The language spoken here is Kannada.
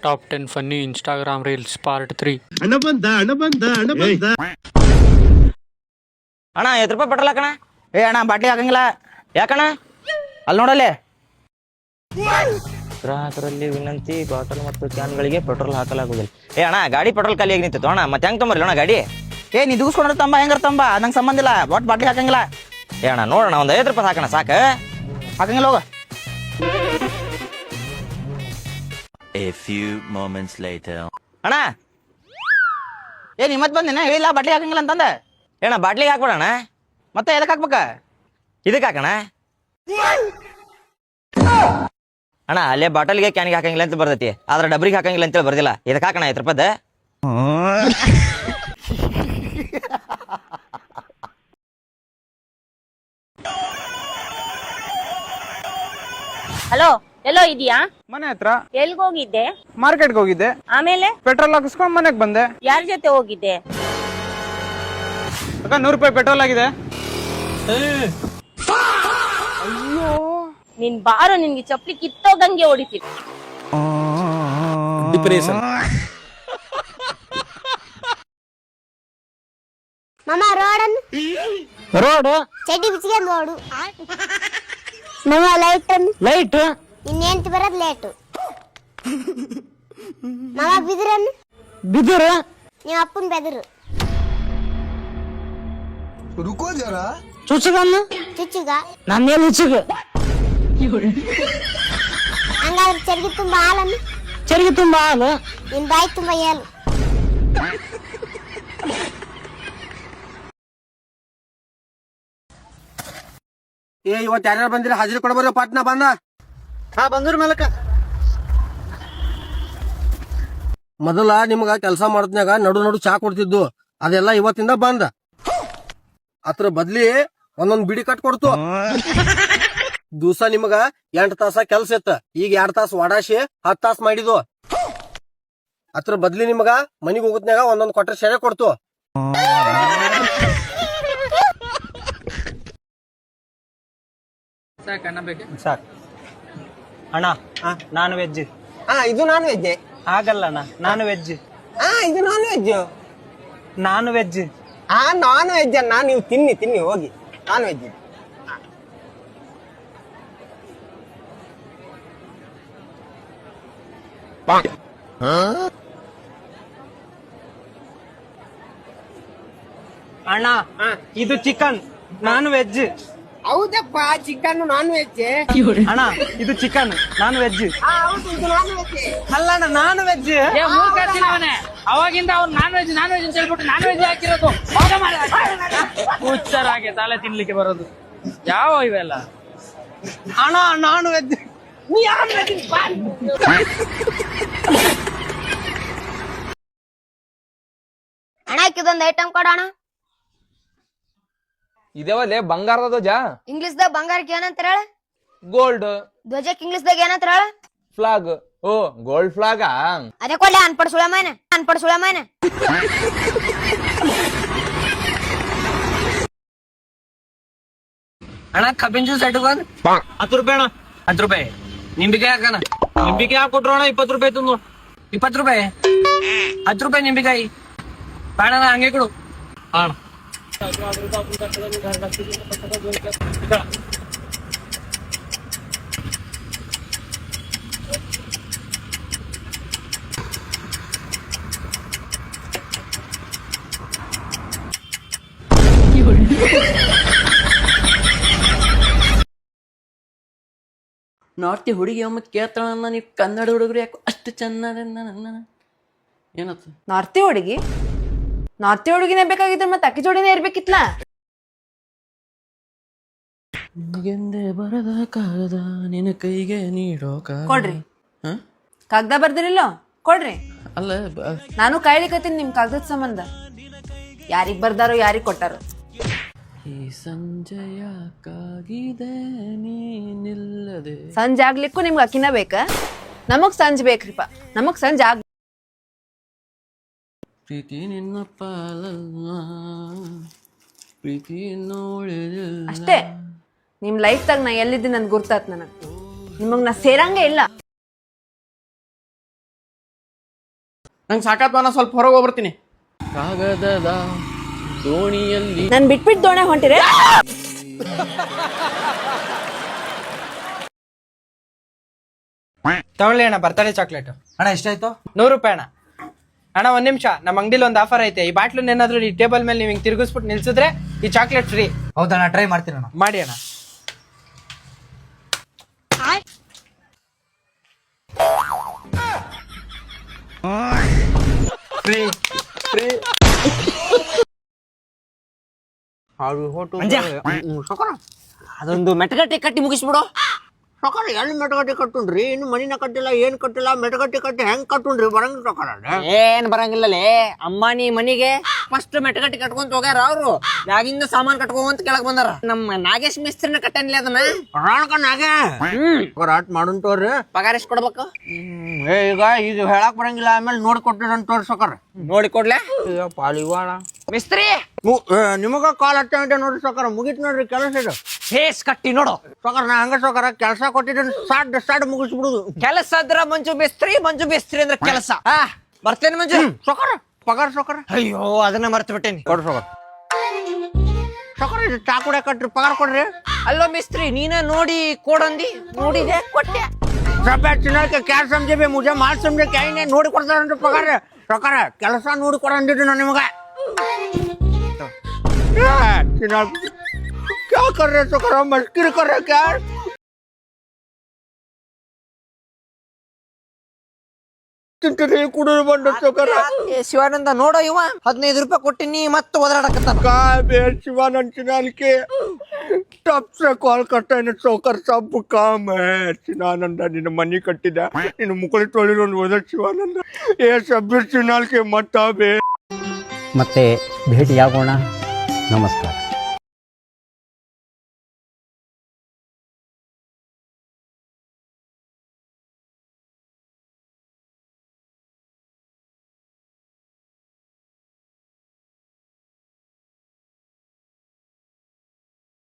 Top 10 funny Instagram reels part 3. ಹಣ ಬಂದ ಅಣ್ಣ 5 ರೂಪಾಯಿ ಪೆಟ್ರೋಲ್ ಹಾಕಣ. ಅಣ್ಣ ಬಾಟ್ಲಿ ಹಾಕಂಗಿಲ್ಲ. ಯಾಕಣ್ಣ? ಅಲ್ಲಿ ನೋಡಲ್ಲೇ ಗ್ರಾಹಕರಲ್ಲಿ ವಿನಂತಿ, ಬಾಟಲ್ ಮತ್ತು ಕ್ಯಾನ್ಗಳಿಗೆ ಪೆಟ್ರೋಲ್ ಹಾಕಲಾಗುವುದಿಲ್ಲ. ಅಣ್ಣ ಗಾಡಿ ಪೆಟ್ರೋಲ್ ಖಾಲಿ ಆಗಿ ನಿಂತಿತ್ತು ಅಣ್ಣ. ಮತ್ತೆ ಹೆಂಗ್ ತೊಂಬರ್ಲಿ ಅಣ್ಣ ಗಾಡಿ? ನೀ ದುಗಿಸ್ಕೊಂಡ್ರೆ ತಂಬ, ಹೆಂಗಾರ ತಂಬ, ನಂಗೆ ಸಂಬಂಧ ಇಲ್ಲ. ಬಾಟ್ಲಿ ಹಾಕಂಗಿಲ್ಲ. ಅಣ್ಣ ನೋಡೋಣ, ಒಂದು 5 ರೂಪಾಯಿ ಹಾಕೋಣ ಸಾಕು. ಹಾಕಂಗಿಲ್ಲ ಹೋಗ. A few moments later. ಅಣ್ಣ ನೀ ಮತ್ತೆ ಬಂದೇನ? ಹೇಳಿಲ್ಲ ಬಾಟ್ಲಿ ಹಾಕಂಗಿಲ್ಲ ಅಂತಂದೆ. ಅಣ್ಣ ಬಾಟ್ಲಿಗೆ ಹಾಕ್ಬೇಡಣ್ಣ. ಮತ್ತೆ ಎದಕ್ಕೆ ಹಾಕ್ಬೇಕ? ಇದಕ್ಕೆ ಹಾಕಣ ಅಣ್ಣ. ಅಲ್ಲೇ ಬಾಟಲ್ಗೆ ಕ್ಯಾನಿಗೆ ಹಾಕಂಗಿಲ್ಲ ಅಂತ ಬರ್ತೈತಿ, ಆದ್ರೆ ಡಬ್ರಿಗೆ ಹಾಕಂಗಿಲ್ಲ ಅಂತೇಳಿ ಬರ್ದಿಲ್ಲ. ಇದಕ್ಕೆ ಹಾಕಣ 5 ರೂಪಾಯ್ದ. ಹಲೋ, ಎಲ್ಲೋ ಇದೀಯಾ? ಮನೆ ಹತ್ರ. ಎಲ್ಗ್ ಹೋಗಿದ್ದೆ? ಮಾರ್ಕೆಟ್ಗೆ ಹೋಗಿದ್ದೆ. ಆಮೇಲೆ ಪೆಟ್ರೋಲ್ ಹಾಕಿಸ್ಕೊಂಡ್ ಮನೆಗ್ ಬಂದೆ. ಯಾರ ಜೊತೆ ಹೋಗಿದ್ದೆ? ಅಕ್ಕ 100 ರೂಪಾಯಿ ಪೆಟ್ರೋಲ್ ಆಗಿದೆ. ನಿನ್ ಬಾರೋ, ನಿನ್ಗೆ ಚಪ್ಲಿ ಕಿತ್ತೋಗಂಗೆ ಹೊಡಿತೀನಿ. ಮಾಮ ರೋಡ್ ಚಡ್ಡಿ ಬಿಚ್ಚಿಗೆ ನೋಡು. ಮಾಮ ಲೈಟ್ ಇನ್ನೇಂತ ಬರೋದ್ ಲೇಟು. ಮಾಮ ಬಿದಿರು ನಿಮ್ಮ ಅಪ್ಪನ್ ಬೆದರು. ಚುಚ್ಚುಗ ನನ್ನೇನು ಹುಚ್ಚುಗ. ಹಂಗಾದ್ರೆ ಚರ್ಗಿ ತುಂಬಾ ಹಾಲನ್ನು. ಚರಿಗೆ ತುಂಬಾ ಹಾಲು, ನಿನ್ ಬಾಯಿ ತುಂಬಾ ಏಲು. ಇವತ್ತು ಯಾರ್ಯಾರು ಬಂದಿರ ಹಾಜರಿ ಕೊಡಬಾರ ಪಾಟ್ನಾ ಬಂದ. ಬಂದ್ರ ಮೇಲಕ. ಮೊದಲ ನಿಮ್ಗ ಕೆಲಸ ಮಾಡದ್ನಾಗ ನಡು ಚಾ ಕೊಡ್ತಿದ್ದು, ಅದೆಲ್ಲ ಇವತ್ತಿಂದ ಬಂದ. ಅದ್ರ ಬದ್ಲಿ ಒಂದೊಂದ್ ಬಿಡಿ ಕಟ್ ಕೊಡ್ತು. ದಿವಸ ನಿಮ್ಗ 8 ತಾಸ ಕೆಲ್ಸ ಇತ್ತ, ಈಗ 2 ತಾಸ ವಾಡಾಶಿ 10 ತಾಸ ಮಾಡಿದ್ವು. ಅದ್ರ ಬದ್ಲಿ ನಿಮ್ಗ ಮನಿಗ್ ಹೋಗತ್ನಾಗ ಒಂದೊಂದ್ ಕೊಟ್ರೆ ಸೆರೆ ಕೊಡ್ತು. ಸಾಕ್ ಅಣ್ಣ. Non veg. ಇದು ನಾನ್ ವೆಜ್. ಆಗಲ್ಲ ಅಣ್ಣ, ನಾನು ವೆಜ್. ಇದು ನಾನ್ ವೆಜ್. ನಾನು ವೆಜ್. ನಾನ್ ವೆಜ್ ಅನ್ನ ನೀವು ತಿನ್ನಿ ಹೋಗಿ. Non veg. ಅಣ್ಣ ಇದು ಚಿಕನ್, ನಾನು ವೆಜ್. ಹೌದಪ್ಪ, ಚಿಕನ್ ನಾನ್ ವೆಜ್. ಅಣ್ಣ ಇದು ಚಿಕನ್, ನಾನು ವೆಜ್. ಅಲ್ಲ ಅಣ್ಣ, ನಾನು ವೆಜ್. ಅವಾಗಿಂದ ಅವ್ರು ನಾನ್ ವೆಜ್ ಅಂತ ಹೇಳ್ಬಿಟ್ಟು ನಾನ್ ವೆಜ್ ಹಾಕಿರೋದು. ಹುಚ್ಚರಾಗೆ ತಲೆ ತಿನ್ಲಿಕ್ಕೆ ಬರೋದು ಯಾವ ಇವೆಲ್ಲ. ಅಣ್ಣ ನಾನು ವೆಜ್. ಅಣ್ಣ ಇದೊಂದು ಐಟಮ್ ಕೊಡೋಣ. ಇದೇವಲ್ಲೇ ಬಂಗಾರದ ಧ್ವಜ. ಇಂಗ್ಲಿಷ್ದಾಗ ಬಂಗಾರಕ್ಕೆ ಏನಂತಾರ ಹೇಳ? ಗೋಲ್ಡ್. ಧ್ವಜಕ್ಕೆ ಇಂಗ್ಲಿಷ್ದಾಗ ಏನಂತಾರ ಹೇಳ? ಫ್ಲಾಗ್. ಓ ಗೋಲ್ಡ್ ಫ್ಲಾಗ. ಅದೇ ಕೊಡ್ಲೆ ಅನ್ಪಡ್ ಸುಳ ಮೈನೆ. ಅಣ್ಣ ಕಬ್ಬಿನ ಜ್ಯೂಸ್ ಇಟ್ಕೊಂಡು 10 ರೂಪಾಯಿ ಅಣ್ಣ. 10 ರೂಪಾಯಿ. ನಿಂಬಿಕಾಯಿ ಹಾಕಣ. ನಿಂಬಿಕಾಯಿ ಹಾಕಿ ಕೊಟ್ರು ಅಣ್ಣ 20 ರೂಪಾಯಿ ತಂದು. 20 ರೂಪಾಯಿ. 10 ರೂಪಾಯಿ ನಿಂಬಿಕಾಯಿ ಬೇಡ, ಹಂಗೆ ಕೊಡು. ಅಣ್ಣ ನಾರ್ತಿ ಹುಡುಗಿ ಒಮ್ಮೆ ಕೇಳ್ತಾಳ, ನೀವು ಕನ್ನಡ ಹುಡುಗರು ಯಾಕೆ ಅಷ್ಟು ಚೆನ್ನ ಏನತ್ತ? ನಾರ್ತಿ ಹುಡುಗಿನೇ ಬೇಕಾಗಿದ್ರೆ ಮತ್ತೆ ಅಕ್ಕಿ ಜೋಡಿನೇ ಇರ್ಬೇಕಿತ್ಲ. ನಿನಗೆಂದೇ ಬರದ ಕಾಗದ ನಿನ್ನ ಕೈಗೆ ನೀಡೋ ಕೊಡ್ರಿ. ಕಾಗದ ಬರ್ದಿರಿಲ್ಲೋ ಕೊಡ್ರಿ. ಅಲ್ಲ ನಾನು ಕಾಯ್ಲಿಕತ್ತೀನಿ ನಿಮ್ ಕಾಗದದ ಸಂಬಂಧ. ಯಾರಿಗ್ ಬರ್ದಾರೋ ಯಾರಿಗ್ ಕೊಟ್ಟಾರೋ. ಈ ಸಂಜೆಯಾಕಾಗಿದೆ ನೀನಿಲ್ಲದೆ. ಸಂಜೆ ಆಗ್ಲಿಕ್ಕೂ ನಿಮ್ಗೆ ಅಕ್ಕಿನ ಬೇಕ? ನಮಗ್ ಸಂಜೆ ಬೇಕ್ರಿಪ್ಪ. ನಮಗ್ ಸಂಜೆ ಆಗ್ ಪ್ರೀತಿ ನಿನ್ನ ಪಾಲಲ್ಲ, ಪ್ರೀತಿ ನೋಡಿದಿಲ್ಲ ಅಷ್ಟೇ. ನಿಮ್ ಲೈಫ್ದಾಗ ನಾ ಎಲ್ಲಿದ್ದೀನಿ ನನ್ ಗುರ್ತಾತ್ ನನಗ್. ನಿಮಗ್ ನಾ ಸೇರಂಗೆ ಇಲ್ಲ. ನಂಗೆ ಸಾಕಾತ್ ನಾ ಸ್ವಲ್ಪ ಹೊರಗೆ ಹೋಗ್ಬರ್ತೀನಿ. ಕಾಗದದ ದೋಣಿಯಲ್ಲಿ ನನ್ ಬಿಟ್ಬಿಟ್ಟು ದೋಣೆ ಹೊಂಟಿರೆ. ತಗೊಳ್ಳಿ ಅಣ್ಣ ಬರ್ತಡೇ ಚಾಕ್ಲೇಟ್. ಅಣ್ಣ ಎಷ್ಟಾಯ್ತು? 100 ರೂಪಾಯಿ ಅಣ್ಣ. ಅಣ್ಣ ಒಂದ್ ನಿಮಿಷ, ನಮ್ಮ ಅಂಗಡಿಲಿ ಒಂದು ಆಫರ್ ಐತೆ. ಈ ಬಾಟ್ಲು ಏನಾದ್ರು ಈ ಟೇಬಲ್ ಮೇಲೆ ನೀವು ಹಿಂಗೆ ತಿರುಗಿಸ್ಬಿಟ್ಟು ನಿಲ್ಸಿದ್ರೆ ಈ ಚಾಕ್ಲೇಟ್ ಫ್ರೀ. ಹೌದಣ್ಣ, ಟ್ರೈ ಮಾಡ್ತೀನಿ ಅಣ್ಣ. ಮಾಡಿ ಅಣ್ಣ. Free free. ಅದೊಂದು ಮೆಟಗಟ್ಟೆ ಕಟ್ಟಿ ಮುಗಿಸ್ಬಿಡು. ಸೊಕರ ಎಲ್ಲಿ ಮೆಟಗಟ್ಟಿ ಕಟ್ಟುನ್ರಿ? ಇನ್ನು ಮನಿನ ಕಟ್ಟಿಲ್ಲ, ಏನ್ ಕಟ್ಟಿಲ್ಲ, ಮೆಟಗಟ್ಟಿ ಕಟ್ಟಿ ಹೆಂಗ್ ಕಟ್ಟುನ್ರಿ? ಬರಂಗ ಸೊಕರ ಏನ್ ಬರಂಗಿಲ್ಲಲೇ ಅಂಬಾನಿ ಮನಿಗೆ ಫಸ್ಟ್ ಮೆಟಗಟ್ಟಿ ಕಟ್ಕೊಂತ ಹೋಗ್ಯಾರ ಅವ್ರು. ಯಾಗಿಂದ ಸಾಮಾನ್ ಕಟ್ಕೊಂತ ಕೆಳಗ್ ಬಂದಾರ. ನಮ್ಮ ನಾಗೇಶ್ ಮಿಸ್ತ್ರಿನ ಕಟ್ಟನ್ಲಿ ಅದನ್ನ. ರಾಣಕನಾಗೆ ಆಟ್ ಮಾಡುನ್ ತೋರ್ರಿ. ಪಗಾರ ಎಷ್ಟ್ ಕೊಡ್ಬೇಕು? ಈಗ ಹೇಳಕ್ ಬರಂಗಿಲ್ಲ, ಆಮೇಲೆ ನೋಡಿ ಕೊಟ್ಟಿರಂತ ತೋರ್ ಸೊಕರ. ನೋಡಿ ಕೊಡ್ಲೆ ಪಾಲಿವಾಳ ಮಿಸ್ತ್ರಿ. ನಿಮಗ ಕಾಲ್ ಹಚ್ಚ ನೋಡ್ರಿ ಸೊಕರ. ಮುಗಿತ್ ನೋಡ್ರಿ ಕೆಲಸ ಇದು. ಫೇಸ್ ಕಟ್ಟಿ ನೋಡು ಸೊಕರ. ನಾ ಹಂಗ ಸೊಕರ ಕೆಲಸ ಕೊಟ್ಟಿದ್ದೀನಿ, ಸಾಡ್ ಮುಗಿಸ್ಬಿಡುದು. ಕೆಲಸ ಅದ್ರ ಮಂಜು ಮೇಸ್ತ್ರಿ ಅಂದ್ರೆ ಕೆಲಸ. ಬರ್ತೇನೆ ಮಂಜು. ಸೊಕರ ಪಗಾರ ಸೊಕರ. ಅಯ್ಯೋ ಅದನ್ನ ಮರ್ತು ಬಿಟ್ಟೇನಿ. ಕೊಡ್ರಿ ಸೊಕರ. ಸೊಕರ ಇದು ಚಾ ಕುಡಿಯ ಕಟ್ರಿ, ಪಗಾರ ಕೊಡ್ರಿ. ಅಲ್ಲೋ ಮಿಸ್ತ್ರಿ, ನೀನ ನೋಡಿ ಕೊಡಂದಿ, ನೋಡಿದೆ ಕೊಟ್ಟೆ. ಚಿನ್ನಕ್ಕೆ ಕ್ಯಾ ಸಮझे बे मुझे माल समझे क्या ही नहीं. ನೋಡಿ ಕೊಡ್ತಾರಂತ ಪಗಾರ ಸೊಕರ. ಕೆಲಸ ನೋಡಿ ಕೊಡಂದಿದ್ದು ನಾನು ನಿಮಗ. क्या कर रहे सो करो? मस्किरी कर रहे क्या? ಕುಡಿದು ಬಂದ ಸೊಕರ. ಶಿವಾನಂದ ನೋಡೋ, ಇವ 15 ರೂಪಾಯಿ ಕೊಟ್ಟಿನಿ ಮತ್ತೆ ಒದರಾಡಕತ್ತ. काय बे शिवानंद चिनाल के तब से कॉल करता है सौकर सब काम है. चिनानंद ನಿನ್ನ ಮನಿ ಕಟ್ಟಿದ, ನಿನ್ನ ಮುಕಳಿ ತೊಳಿರೋನ್ ಹೋದ ಶಿವಾನಂದ. ಏ ಸಬ್ಬೀರ್ ಚಿನಾಲ್ के ಮತ್ತ ಬೇ. ಮತ್ತೆ ಭೇಟಿಯಾಗೋಣ. ನಮಸ್ಕಾರ.